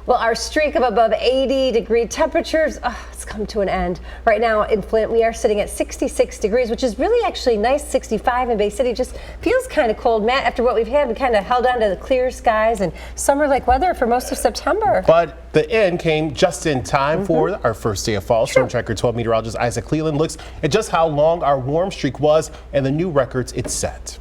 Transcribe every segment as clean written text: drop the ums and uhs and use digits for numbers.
Well, our streak of above 80-degree temperatures, it's come to an end. Right now in Flint, we are sitting at 66 degrees, which is really actually nice. 65 in Bay City. Just feels kind of cold. Matt, after what we've had, we kind of held on to the clear skies and summer-like weather for most of September. But the end came just in time for our first day of fall. Storm Tracker 12 meteorologist Isaac Cleland looks at just how long our warm streak was and the new records it set.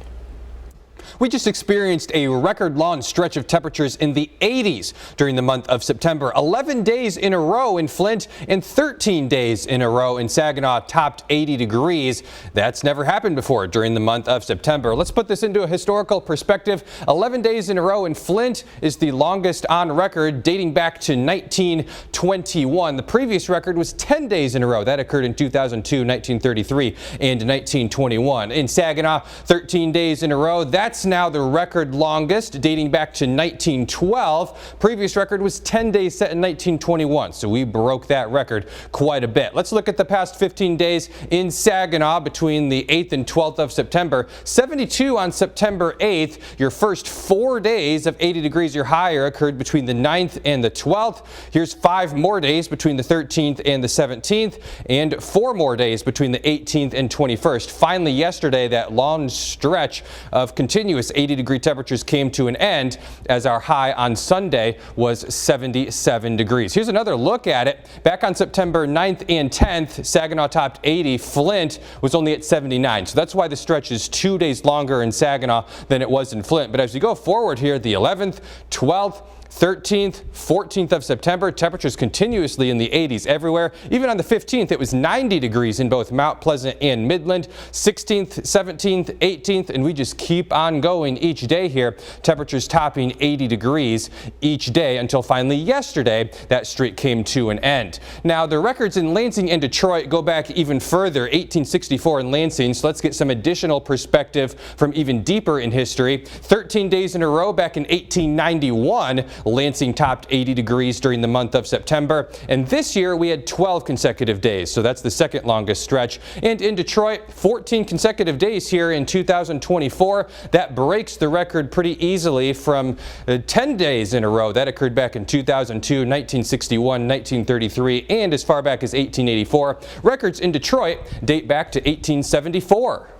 We just experienced a record-long stretch of temperatures in the 80s during the month of September. 11 days in a row in Flint and 13 days in a row in Saginaw topped 80 degrees. That's never happened before during the month of September. Let's put this into a historical perspective. 11 days in a row in Flint is the longest on record, dating back to 1921. The previous record was 10 days in a row. That occurred in 2002, 1933, and 1921. In Saginaw, 13 days in a row. That's now the record longest, dating back to 1912. Previous record was 10 days set in 1921, so we broke that record quite a bit. Let's look at the past 15 days in Saginaw between the 8th and 12th of September. 72 on September 8th. Your first 4 days of 80 degrees or higher occurred between the 9th and the 12th. Here's 5 more days between the 13th and the 17th, and 4 more days between the 18th and 21st. Finally, yesterday, that long stretch of continuous 80-degree temperatures came to an end as our high on Sunday was 77 degrees. Here's another look at it. Back on September 9th and 10th, Saginaw topped 80. Flint was only at 79. So that's why the stretch is 2 days longer in Saginaw than it was in Flint. But as we go forward here, the 11th, 12th, 13th, 14th of September, temperatures continuously in the 80s everywhere. Even on the 15th, it was 90 degrees in both Mount Pleasant and Midland. 16th, 17th, 18th, and we just keep on going each day here. Temperatures topping 80 degrees each day until finally yesterday, that streak came to an end. Now, the records in Lansing and Detroit go back even further, 1864 in Lansing, so let's get some additional perspective from even deeper in history. 13 days in a row back in 1891. Lansing topped 80 degrees during the month of September. And this year we had 12 consecutive days, so that's the second longest stretch. And in Detroit, 14 consecutive days here in 2024. That breaks the record pretty easily from 10 days in a row. That occurred back in 2002, 1961, 1933, and as far back as 1884. Records in Detroit date back to 1874.